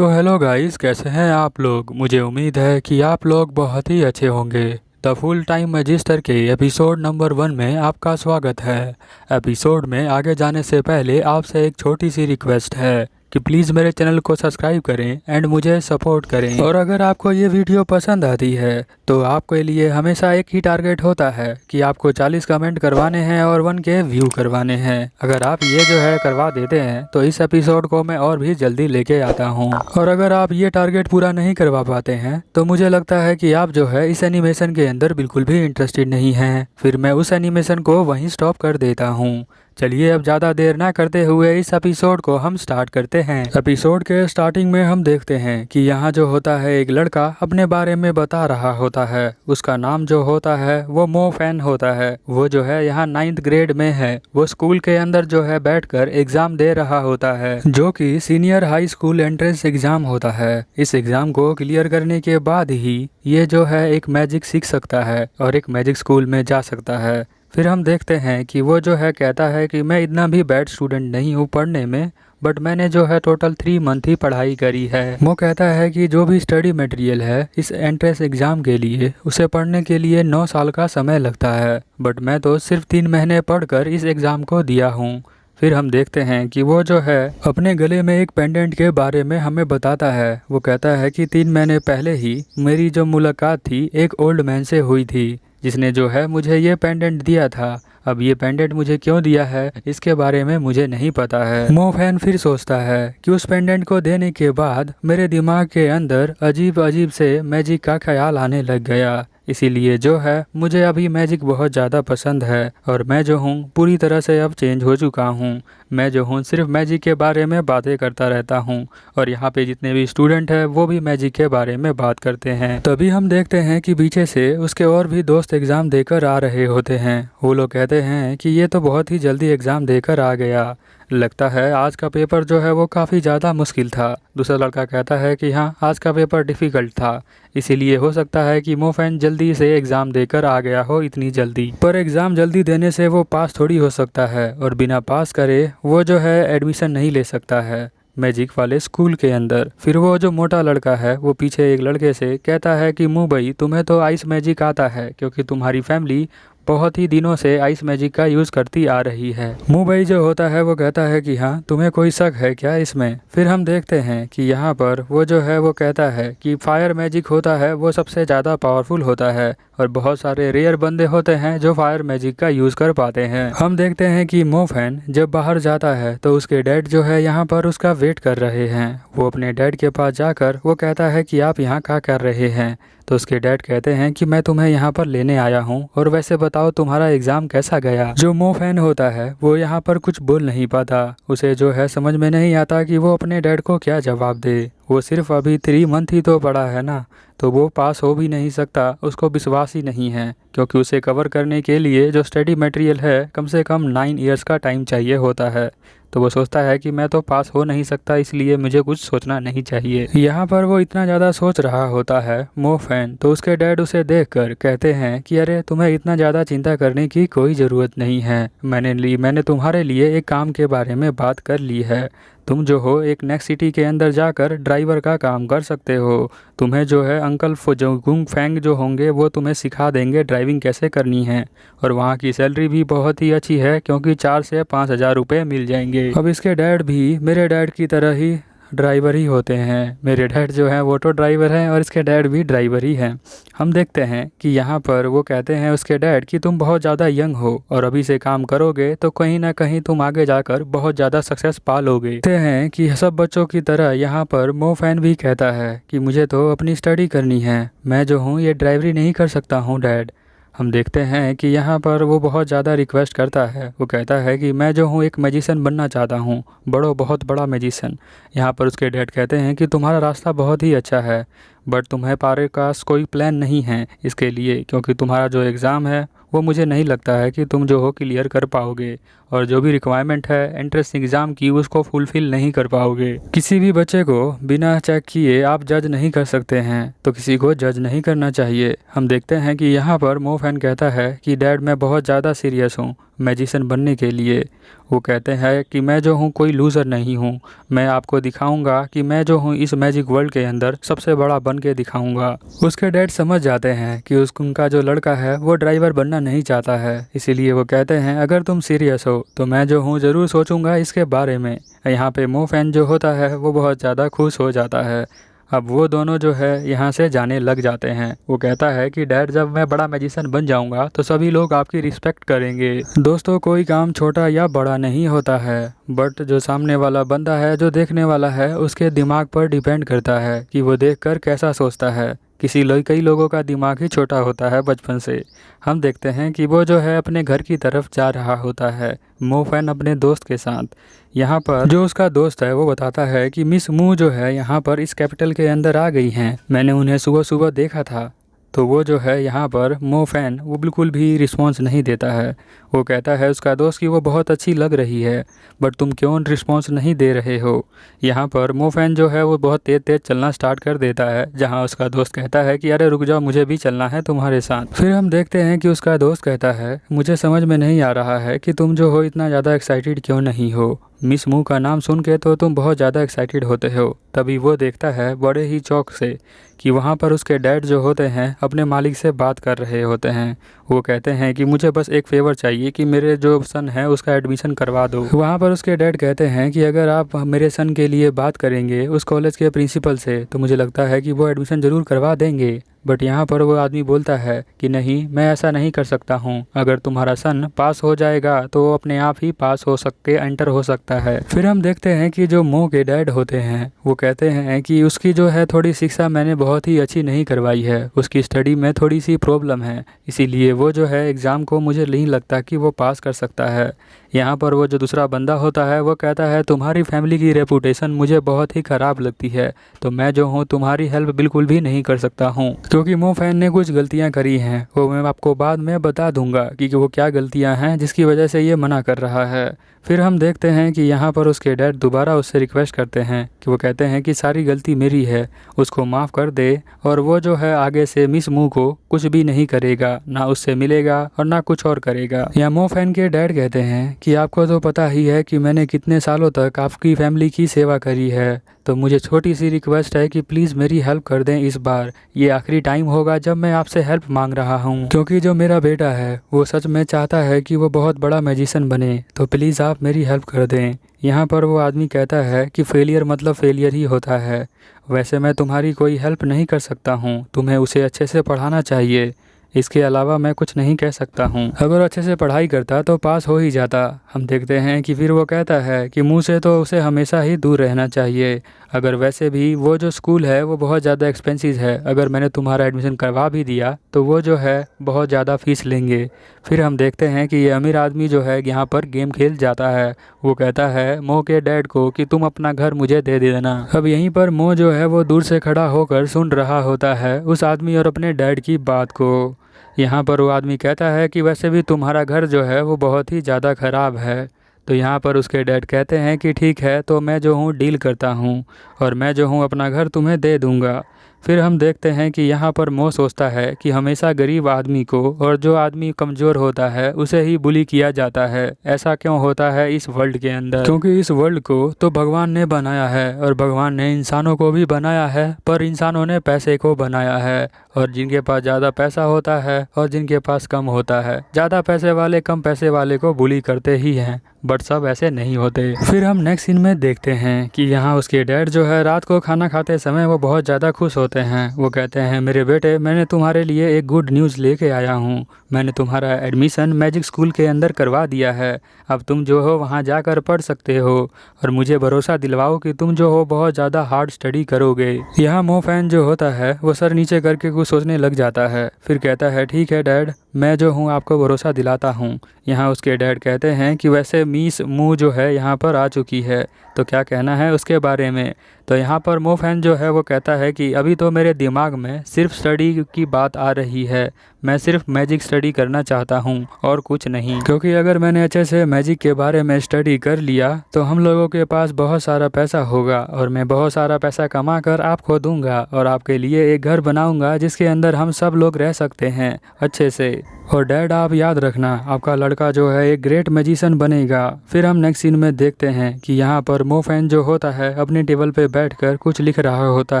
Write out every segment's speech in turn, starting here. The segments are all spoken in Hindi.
तो हेलो गाइस, कैसे हैं आप लोग। मुझे उम्मीद है कि आप लोग बहुत ही अच्छे होंगे। द फुल टाइम मैजिस्टर के एपिसोड नंबर 1 में आपका स्वागत है। एपिसोड में आगे जाने से पहले आपसे एक छोटी सी रिक्वेस्ट है कि प्लीज़ मेरे चैनल को सब्सक्राइब करें एंड मुझे सपोर्ट करें। और अगर आपको ये वीडियो पसंद आती है तो आपके लिए हमेशा एक ही टारगेट होता है कि आपको 40 कमेंट करवाने हैं और 1K व्यू करवाने हैं। अगर आप ये जो है करवा देते हैं तो इस एपिसोड को मैं और भी जल्दी लेके आता हूँ। और अगर आप ये टारगेट पूरा नहीं करवा पाते हैं तो मुझे लगता है कि आप जो है इस एनिमेशन के अंदर बिल्कुल भी इंटरेस्टेड नहीं हैं। फिर मैं उस एनिमेशन को वहीं स्टॉप कर देता हूँ। चलिए अब ज़्यादा देर ना करते हुए इस एपिसोड को हम स्टार्ट करते हैं। एपिसोड के स्टार्टिंग में हम देखते हैं कि यहाँ जो होता है एक लड़का अपने बारे में बता रहा होता है। उसका नाम जो होता है वो मो फैन होता है। वो जो है यहाँ 9th ग्रेड में है। वो स्कूल के अंदर जो है बैठकर एग्जाम दे रहा होता है, जो कि senior high school entrance exam होता है। इस एग्जाम को क्लियर करने के बाद ही ये जो है एक मैजिक सीख सकता है और एक मैजिक स्कूल में जा सकता है। फिर हम देखते हैं कि वो जो है कहता है कि मैं इतना भी बैड स्टूडेंट नहीं हूँ पढ़ने में, बट मैंने जो है टोटल 3 मंथ ही पढ़ाई करी है। वो कहता है कि जो भी स्टडी मटेरियल है इस एंट्रेंस एग्ज़ाम के लिए उसे पढ़ने के लिए 9 साल का समय लगता है, बट मैं तो सिर्फ 3 महीने पढ़कर इस एग्ज़ाम को दिया हूँ। फिर हम देखते हैं कि वो जो है अपने गले में एक पेंडेंट के बारे में हमें बताता है। वो कहता है कि 3 महीने पहले ही मेरी जो मुलाकात थी एक ओल्ड मैन से हुई थी, जिसने जो है मुझे ये पेंडेंट दिया था। अब ये पेंडेंट मुझे क्यों दिया है इसके बारे में मुझे नहीं पता है। मो फैन फिर सोचता है कि उस पेंडेंट को देने के बाद मेरे दिमाग के अंदर अजीब अजीब से मैजिक का ख्याल आने लग गया। इसीलिए जो है मुझे अभी मैजिक बहुत ज़्यादा पसंद है और मैं जो हूँ पूरी तरह से अब चेंज हो चुका हूँ। मैं जो हूँ सिर्फ मैजिक के बारे में बातें करता रहता हूँ और यहाँ पे जितने भी स्टूडेंट हैं वो भी मैजिक के बारे में बात करते हैं। तभी हम देखते हैं कि पीछे से उसके और भी दोस्त एग्ज़ाम देकर आ रहे होते हैं। वो लोग कहते हैं कि ये तो बहुत ही जल्दी एग्ज़ाम देकर आ गया, लगता है आज का पेपर जो है वो काफ़ी ज़्यादा मुश्किल था। दूसरा लड़का कहता है कि हाँ, आज का पेपर डिफ़िकल्ट था, इसीलिए हो सकता है कि मो फैन जल्दी से एग्ज़ाम देकर आ गया हो इतनी जल्दी। पर एग्ज़ाम जल्दी देने से वो पास थोड़ी हो सकता है और बिना पास करे वो जो है एडमिशन नहीं ले सकता है मैजिक वाले स्कूल के अंदर। फिर वो जो मोटा लड़का है वो पीछे एक लड़के से कहता है कि मुँह भाई, तुम्हें तो आइस मैजिक आता है क्योंकि तुम्हारी फैमिली बहुत ही दिनों से आइस मैजिक का यूज़ करती आ रही है। मुँह भाई जो होता है वो कहता है कि हाँ, तुम्हें कोई शक है क्या इसमें। फिर हम देखते हैं कि यहाँ पर वो जो है वो कहता है कि फायर मैजिक होता है वो सबसे ज़्यादा पावरफुल होता है और बहुत सारे रेयर बंदे होते हैं जो फायर मैजिक का यूज़ कर पाते हैं। हम देखते हैं कि मो फैन जब बाहर जाता है तो उसके डैड जो है यहाँ पर उसका वेट कर रहे हैं। वो अपने डैड के पास जाकर वो कहता है कि आप यहाँ क्या कर रहे हैं। तो उसके डैड कहते हैं कि मैं तुम्हें यहाँ पर लेने आया हूँ और वैसे बताओ तुम्हारा एग्ज़ाम कैसा गया। जो मो फैन होता है वो यहाँ पर कुछ बोल नहीं पाता। उसे जो है समझ में नहीं आता कि वो अपने डैड को क्या जवाब दे। वो सिर्फ अभी 3 मंथ ही तो पढ़ा है ना, तो वो पास हो भी नहीं सकता। उसको विश्वास ही नहीं है क्योंकि उसे कवर करने के लिए जो स्टडी मटेरियल है कम से कम 9 ईयर्स का टाइम चाहिए होता है। तो वो सोचता है कि मैं तो पास हो नहीं सकता, इसलिए मुझे कुछ सोचना नहीं चाहिए। यहाँ पर वो इतना ज़्यादा सोच रहा होता है मो फैन, तो उसके डैड उसे देखकर कहते हैं कि अरे तुम्हें इतना ज़्यादा चिंता करने की कोई ज़रूरत नहीं है। मैंने तुम्हारे लिए एक काम के बारे में बात कर ली है। तुम जो हो एक नेक्स्ट सिटी के अंदर जाकर ड्राइवर का काम कर सकते हो। तुम्हें जो है अंकल गुंग फैंग जो होंगे वो तुम्हें सिखा देंगे ड्राइविंग कैसे करनी है और वहाँ की सैलरी भी बहुत ही अच्छी है क्योंकि 4 से 5 हज़ार रुपये मिल जाएंगे। अब इसके डैड भी मेरे डैड की तरह ही ड्राइवर ही होते हैं। मेरे डैड जो है वो ऑटो ड्राइवर हैं और इसके डैड भी ड्राइवर ही हैं। हम देखते हैं कि यहाँ पर वो कहते हैं उसके डैड कि तुम बहुत ज़्यादा यंग हो और अभी से काम करोगे तो कहीं ना कहीं तुम आगे जाकर बहुत ज़्यादा सक्सेस पा लोगे। कहते हैं कि सब बच्चों की तरह यहाँ पर मो फैन भी कहता है कि मुझे तो अपनी स्टडी करनी है, मैं जो हूँ ये ड्राइवरी नहीं कर सकता हूँ डैड। हम देखते हैं कि यहाँ पर वो बहुत ज़्यादा रिक्वेस्ट करता है। वो कहता है कि मैं जो हूँ एक मैजिशियन बनना चाहता हूँ, बहुत बड़ा मैजिशियन। यहाँ पर उसके डैड कहते हैं कि तुम्हारा रास्ता बहुत ही अच्छा है, बट तुम्हें पारे पास कोई प्लान नहीं है इसके लिए, क्योंकि तुम्हारा जो एग्ज़ाम है वो मुझे नहीं लगता है कि तुम जो हो क्लियर कर पाओगे और जो भी रिक्वायरमेंट है एंट्रेंस एग्ज़ाम की उसको फुलफ़िल नहीं कर पाओगे। किसी भी बच्चे को बिना चेक किए आप जज नहीं कर सकते हैं, तो किसी को जज नहीं करना चाहिए। हम देखते हैं कि यहाँ पर मो फैन कहता है कि डैड मैं बहुत ज़्यादा सीरियस हूँ, मैजिशियन बनने के लिए। वो कहते हैं कि मैं जो हूँ कोई लूज़र नहीं हूँ, मैं आपको दिखाऊंगा कि मैं जो हूँ इस मैजिक वर्ल्ड के अंदर सबसे बड़ा बन के दिखाऊंगा। उसके डैड समझ जाते हैं कि उनका जो लड़का है वो ड्राइवर बनना नहीं चाहता है, इसीलिए वो कहते हैं अगर तुम सीरियस हो तो मैं जो हूँ ज़रूर सोचूंगा इसके बारे में। यहाँ पे मो फैन जो होता है वो बहुत ज़्यादा खुश हो जाता है। अब वो दोनों जो है यहाँ से जाने लग जाते हैं। वो कहता है कि डैड जब मैं बड़ा मैजिशियन बन जाऊंगा तो सभी लोग आपकी रिस्पेक्ट करेंगे। दोस्तों, कोई काम छोटा या बड़ा नहीं होता है, बट जो सामने वाला बंदा है, जो देखने वाला है, उसके दिमाग पर डिपेंड करता है कि वो देखकर कैसा सोचता है। कई लोगों का दिमाग ही छोटा होता है बचपन से। हम देखते हैं कि वो जो है अपने घर की तरफ जा रहा होता है, मो फैन अपने दोस्त के साथ। यहाँ पर जो उसका दोस्त है वो बताता है कि मिस मू जो है यहाँ पर इस कैपिटल के अंदर आ गई हैं, मैंने उन्हें सुबह सुबह देखा था। तो वो जो है यहाँ पर मो फैन वो बिल्कुल भी रिस्पॉन्स नहीं देता है। वो कहता है उसका दोस्त कि वो बहुत अच्छी लग रही है, बट तुम क्यों रिस्पॉन्स नहीं दे रहे हो। यहाँ पर मो फैन जो है वो बहुत तेज़ तेज़ चलना स्टार्ट कर देता है, जहाँ उसका दोस्त कहता है कि अरे रुक जाओ, मुझे भी चलना है तुम्हारे साथ। फिर हम देखते हैं कि उसका दोस्त कहता है मुझे समझ में नहीं आ रहा है कि तुम जो हो इतना ज़्यादा एक्साइटेड क्यों नहीं हो। मिस मू का नाम सुन के तो तुम बहुत ज़्यादा एक्साइटेड होते हो। तभी वो देखता है बड़े ही चौक से कि वहाँ पर उसके डैड जो होते हैं अपने मालिक से बात कर रहे होते हैं। वो कहते हैं कि मुझे बस एक फेवर चाहिए कि मेरे जो सन है उसका एडमिशन करवा दो। वहाँ पर उसके डैड कहते हैं कि अगर आप मेरे सन के लिए बात करेंगे उस कॉलेज के प्रिंसिपल से तो मुझे लगता है कि वो एडमिशन ज़रूर करवा देंगे। बट यहाँ पर वो आदमी बोलता है कि नहीं, मैं ऐसा नहीं कर सकता हूँ। अगर तुम्हारा सन पास हो जाएगा तो वो अपने आप ही पास हो सके एंटर हो सकता है। फिर हम देखते हैं कि जो मो के डैड होते हैं वो कहते हैं कि उसकी जो है थोड़ी शिक्षा मैंने बहुत ही अच्छी नहीं करवाई है, उसकी स्टडी में थोड़ी सी प्रॉब्लम है, इसीलिए वो जो है एग्ज़ाम को मुझे नहीं लगता कि वो पास कर सकता है। यहाँ पर वो जो दूसरा बंदा होता है वो कहता है तुम्हारी फैमिली की रेपुटेशन मुझे बहुत ही ख़राब लगती है, तो मैं जो हूँ तुम्हारी हेल्प बिल्कुल भी नहीं कर सकता हूँ, क्योंकि मो फैन ने कुछ गलतियाँ करी हैं। वो मैं आपको बाद में बता दूंगा कि वो क्या गलतियाँ हैं जिसकी वजह से ये मना कर रहा है। फिर हम देखते हैं कि यहाँ पर उसके डैड दोबारा उससे रिक्वेस्ट करते हैं कि वो कहते हैं कि सारी गलती मेरी है, उसको माफ़ कर दे, और वो जो है आगे से मिस मू को कुछ भी नहीं करेगा, ना उससे मिलेगा और ना कुछ और करेगा। या मो फैन के डैड कहते हैं कि आपको तो पता ही है कि मैंने कितने सालों तक आपकी फैमिली की सेवा करी है, तो मुझे छोटी सी रिक्वेस्ट है कि प्लीज़ मेरी हेल्प कर दें इस बार। ये आखिरी टाइम होगा जब मैं आपसे हेल्प मांग रहा हूँ, क्योंकि जो मेरा बेटा है वो सच में चाहता है कि वो बहुत बड़ा मैजिशियन बने, तो प्लीज़ आप मेरी हेल्प कर दें। यहाँ पर वो आदमी कहता है कि फेलियर मतलब फेलियर ही होता है, वैसे मैं तुम्हारी कोई हेल्प नहीं कर सकता हूँ, तुम्हें उसे अच्छे से पढ़ाना चाहिए, इसके अलावा मैं कुछ नहीं कह सकता हूँ। अगर अच्छे से पढ़ाई करता तो पास हो ही जाता। हम देखते हैं कि फिर वो कहता है कि मुँह से तो उसे हमेशा ही दूर रहना चाहिए। अगर वैसे भी वो जो स्कूल है वो बहुत ज़्यादा एक्सपेंसिव है, अगर मैंने तुम्हारा एडमिशन करवा भी दिया तो वो जो है बहुत ज़्यादा फ़ीस लेंगे। फिर हम देखते हैं कि ये अमीर आदमी जो है यहाँ पर गेम खेल जाता है। वो कहता है मो के डैड को कि तुम अपना घर मुझे दे देना। अब यहीं पर मो जो है वो दूर से खड़ा होकर सुन रहा होता है उस आदमी और अपने डैड की बात को। यहाँ पर वो आदमी कहता है कि वैसे भी तुम्हारा घर जो है वो बहुत ही ज़्यादा ख़राब है। तो यहाँ पर उसके डैड कहते हैं कि ठीक है, तो मैं जो हूँ डील करता हूँ और मैं जो हूँ अपना घर तुम्हें दे दूँगा। फिर हम देखते हैं कि यहाँ पर मो सोचता है कि हमेशा गरीब आदमी को और जो आदमी कमज़ोर होता है उसे ही बुली किया जाता है। ऐसा क्यों होता है इस वर्ल्ड के अंदर? क्योंकि इस वर्ल्ड को तो भगवान ने बनाया है और भगवान ने इंसानों को भी बनाया है, पर इंसानों ने पैसे को बनाया है। और जिनके पास ज़्यादा पैसा होता है और जिनके पास कम होता है, ज़्यादा पैसे वाले कम पैसे वाले को बुली करते ही हैं, बट सब ऐसे नहीं होते। फिर हम नेक्स्ट सीन में देखते हैं कि यहाँ उसके डैड जो है रात को खाना खाते समय वो बहुत ज़्यादा खुश होते हैं। वो कहते हैं मेरे बेटे, मैंने तुम्हारे लिए एक गुड न्यूज़ लेके आया हूँ, मैंने तुम्हारा एडमिशन मैजिक स्कूल के अंदर करवा दिया है। अब तुम जो हो वहाँ जाकर पढ़ सकते हो और मुझे भरोसा दिलवाओ कि तुम जो हो बहुत ज़्यादा हार्ड स्टडी करोगे। यहाँ मो फैन जो होता है वो सर नीचे करके कुछ सोचने लग जाता है। फिर कहता है ठीक है डैड, मैं जो हूँ आपको भरोसा दिलाता हूँ। यहाँ उसके डैड कहते हैं कि वैसे मिस मू जो है यहाँ पर आ चुकी है, तो क्या कहना है उसके बारे में? तो यहाँ पर मो फैन जो है वो कहता है कि अभी तो मेरे दिमाग में सिर्फ स्टडी की बात आ रही है, मैं सिर्फ मैजिक स्टडी करना चाहता हूँ और कुछ नहीं, क्योंकि अगर मैंने अच्छे से मैजिक के बारे में स्टडी कर लिया तो हम लोगों के पास बहुत सारा पैसा होगा और मैं बहुत सारा पैसा कमा कर आपको दूंगा और आपके लिए एक घर बनाऊंगा जिसके अंदर हम सब लोग रह सकते हैं अच्छे से। और डैड आप याद रखना, आपका लड़का जो है एक ग्रेट मैजिशियन बनेगा। फिर हम नेक्स्ट सीन में देखते हैं कि यहाँ पर मोफैन जो होता है अपनी टेबल पे बैठकर कुछ लिख रहा होता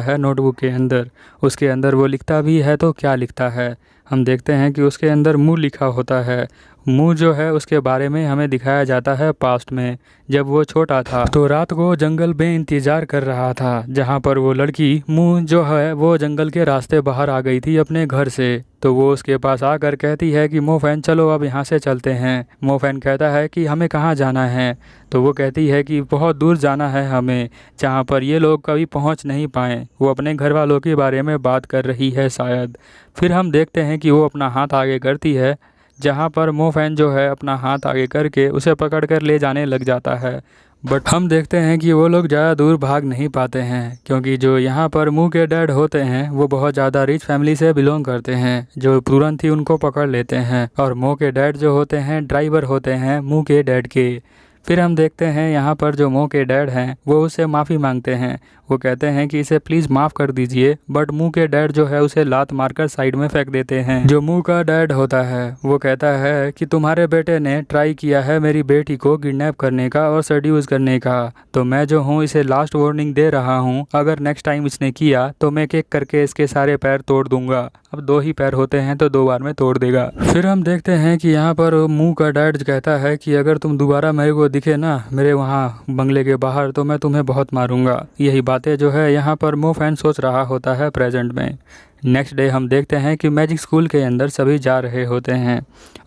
है नोटबुक के अंदर। उसके अंदर वो लिखता भी है तो क्या लिखता है, हम देखते हैं कि उसके अंदर मुँह लिखा होता है। मुँह जो है उसके बारे में हमें दिखाया जाता है पास्ट में, जब वो छोटा था तो रात को जंगल में इंतज़ार कर रहा था, जहाँ पर वो लड़की मुँह जो है वो जंगल के रास्ते बाहर आ गई थी अपने घर से। तो वो उसके पास आकर कहती है कि मोफैन चलो अब यहाँ से चलते हैं। मोफैन कहता है कि हमें कहाँ जाना है, तो वो कहती है कि बहुत दूर जाना है हमें, जहाँ पर ये लोग कभी पहुँच नहीं पाए। वो अपने घर वालों के बारे में बात कर रही है शायद। फिर हम देखते हैं कि वो अपना हाथ आगे करती है, जहाँ पर मोफैन जो है अपना हाथ आगे करके उसे पकड़कर ले जाने लग जाता है। बट हम देखते हैं कि वो लोग ज़्यादा दूर भाग नहीं पाते हैं, क्योंकि जो यहाँ पर मुँह के डैड होते हैं वो बहुत ज़्यादा रिच फैमिली से बिलोंग करते हैं, जो तुरंत ही उनको पकड़ लेते हैं। और मुँह के डैड जो होते हैं ड्राइवर होते हैं मुँह के डैड के। फिर हम देखते हैं यहाँ पर जो मुँह के डैड हैं वो उससे माफ़ी मांगते हैं। वो कहते हैं कि इसे प्लीज़ माफ़ कर दीजिए, बट मुँह के डैड जो है उसे लात मारकर साइड में फेंक देते हैं। जो मुँह का डैड होता है वो कहता है कि तुम्हारे बेटे ने ट्राई किया है मेरी बेटी को किडनैप करने का और सेड्यूस करने का, तो मैं जो हूँ इसे लास्ट वार्निंग दे रहा हूँ, अगर नेक्स्ट टाइम इसने किया तो मैं एक करके इसके सारे पैर तोड़ दूंगा। अब 2 ही पैर होते हैं तो 2 बार में तोड़ देगा। फिर हम देखते हैं कि यहाँ पर मुँह का डैड कहता है कि अगर तुम दोबारा मेरे को दिखे ना मेरे वहाँ बंगले के बाहर तो मैं तुम्हें बहुत मारूंगा। यही बातें जो है यहाँ पर मोफैन सोच रहा होता है प्रेजेंट में। नेक्स्ट डे हम देखते हैं कि मैजिक स्कूल के अंदर सभी जा रहे होते हैं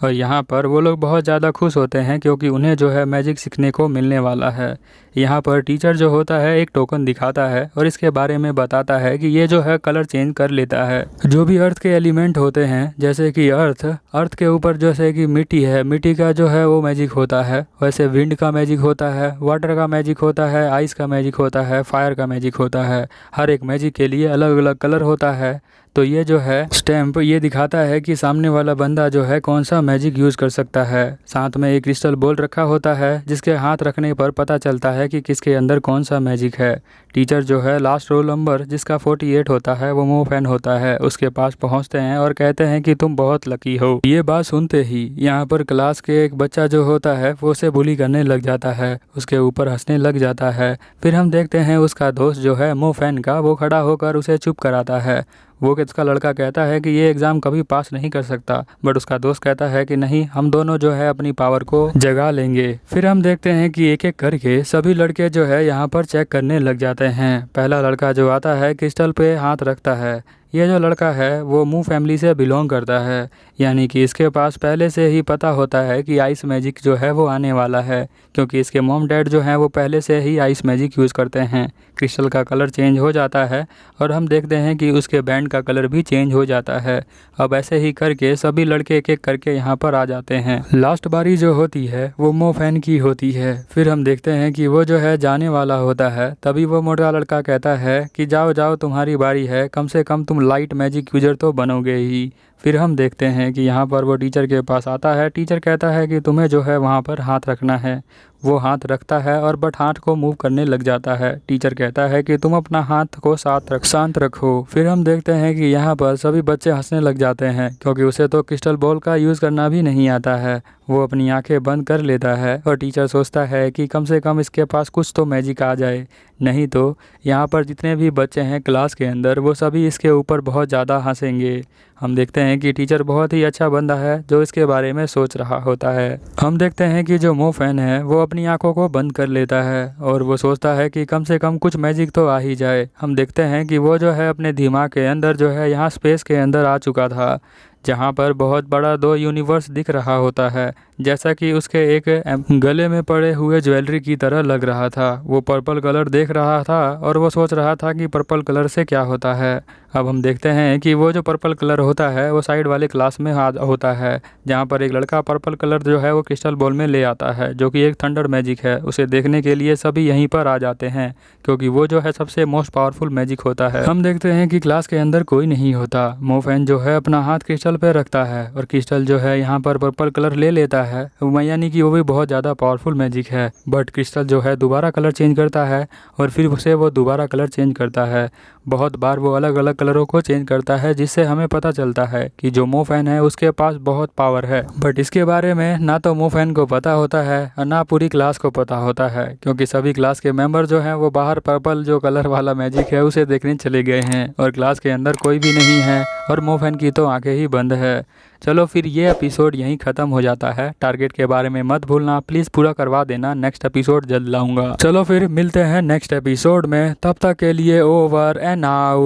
और यहाँ पर वो लोग बहुत ज़्यादा खुश होते हैं, क्योंकि उन्हें जो है मैजिक सीखने को मिलने वाला है। यहाँ पर टीचर जो होता है एक टोकन दिखाता है और इसके बारे में बताता है कि ये जो है कलर चेंज कर लेता है। जो भी अर्थ के एलिमेंट होते हैं, जैसे कि अर्थ के ऊपर जैसे कि मिट्टी है, मिट्टी का जो है वो मैजिक होता है, वैसे विंड का मैजिक होता है, वाटर का मैजिक होता है, आइस का मैजिक होता है, फायर का मैजिक होता है। हर एक मैजिक के लिए अलग अलग कलर होता है। तो ये जो है स्टैम्प ये दिखाता है कि सामने वाला बंदा जो है कौन सा मैजिक यूज़ कर सकता है। साथ में एक क्रिस्टल बॉल रखा होता है, जिसके हाथ रखने पर पता चलता है कि किसके अंदर कौन सा मैजिक है। टीचर जो है लास्ट रोल नंबर जिसका 48 होता है वो मोफैन होता है, उसके पास पहुंचते हैं और कहते हैं कि तुम बहुत लकी हो। ये बात सुनते ही यहाँ पर क्लास के एक बच्चा जो होता है वो उसे बुली करने लग जाता है, उसके ऊपर हंसने लग जाता है। फिर हम देखते हैं उसका दोस्त जो है मोफैन का, वो खड़ा होकर उसे चुप कराता है। वो उसका लड़का कहता है कि ये एग्ज़ाम कभी पास नहीं कर सकता, बट उसका दोस्त कहता है कि नहीं, हम दोनों जो है अपनी पावर को जगा लेंगे। फिर हम देखते हैं कि एक एक करके सभी लड़के जो है यहाँ पर चेक करने लग जाते हैं। पहला लड़का जो आता है क्रिस्टल पे हाथ रखता है। ये जो लड़का है वो मुँह फैमिली से बिलोंग करता है, यानी कि इसके पास पहले से ही पता होता है कि आइस मैजिक जो है वो आने वाला है, क्योंकि इसके मॉम डैड जो हैं वो पहले से ही आइस मैजिक यूज़ करते हैं। क्रिस्टल का कलर चेंज हो जाता है और हम देखते हैं कि उसके बैंड का कलर भी चेंज हो जाता है। अब ऐसे ही करके सभी लड़के एक एक करके यहाँ पर आ जाते हैं। लास्ट बारी जो होती है वो मोफैन की होती है। फिर हम देखते हैं कि वो जो है जाने वाला होता है, तभी वो मोटा लड़का कहता है कि जाओ जाओ तुम्हारी बारी है, कम से कम तुम लाइट मैजिक यूजर तो बनोगे ही। फिर हम देखते हैं कि यहाँ पर वो टीचर के पास आता है। टीचर कहता है कि तुम्हें जो है वहाँ पर हाथ रखना है। वो हाथ रखता है और बट हाथ को मूव करने लग जाता है। टीचर कहता है कि तुम अपना हाथ को शांत रखो। फिर हम देखते हैं कि यहाँ पर सभी बच्चे हंसने लग जाते हैं, क्योंकि उसे तो क्रिस्टल बॉल का यूज़ करना भी नहीं आता है। वो अपनी आंखें बंद कर लेता है और टीचर सोचता है कि कम से कम इसके पास कुछ तो मैजिक आ जाए, नहीं तो यहाँ पर जितने भी बच्चे हैं क्लास के अंदर वो सभी इसके ऊपर बहुत ज़्यादा हंसेंगे। हम देखते हैं कि टीचर बहुत ही अच्छा बंदा है जो इसके बारे में सोच रहा होता है। हम देखते हैं कि जो मोफैन है वो अपनी आंखों को बंद कर लेता है और वो सोचता है कि कम से कम कुछ मैजिक तो आ ही जाए। हम देखते हैं कि वो जो है अपने दिमाग के अंदर जो है यहाँ स्पेस के अंदर आ चुका था, जहाँ पर बहुत बड़ा 2 यूनिवर्स दिख रहा होता है, जैसा कि उसके एक गले में पड़े हुए ज्वेलरी की तरह लग रहा था। वो पर्पल कलर देख रहा था और वो सोच रहा था कि पर्पल कलर से क्या होता है। अब हम देखते हैं कि वो जो पर्पल कलर होता है वो साइड वाले क्लास में होता है, जहाँ पर एक लड़का पर्पल कलर जो है वो क्रिस्टल बॉल में ले आता है, जो कि एक थंडर मैजिक है। उसे देखने के लिए सभी यहीं पर आ जाते हैं, क्योंकि वो जो है सबसे मोस्ट पावरफुल मैजिक होता है। हम देखते हैं कि क्लास के अंदर कोई नहीं होता। मोफैन जो है अपना हाथ क्रिस्टल पे रखता है और क्रिस्टल जो है यहाँ पर पर्पल कलर ले लेता है, यानी कि वो भी बहुत ज़्यादा पावरफुल मैजिक है। बट क्रिस्टल जो है दोबारा कलर चेंज करता है और फिर उसे वो दोबारा कलर चेंज करता है। बहुत बार वो अलग अलग कलरों को चेंज करता है, जिससे हमें पता चलता है कि जो मोफैन है उसके पास बहुत पावर है। बट इसके बारे में ना तो मोफैन को पता होता है और ना पूरी क्लास को पता होता है, क्योंकि सभी क्लास के मेंबर जो हैं वो बाहर पर्पल जो कलर वाला मैजिक है उसे देखने चले गए हैं और क्लास के अंदर कोई भी नहीं है और मोफैन की तो आंखें ही बंद है। चलो फिर ये एपिसोड यहीं ख़त्म हो जाता है। टारगेट के बारे में मत भूलना, प्लीज़ पूरा करवा देना। नेक्स्ट एपिसोड जल्द लाऊंगा। चलो फिर मिलते हैं नेक्स्ट एपिसोड में, तब तक के लिए ओवर एंड आउट।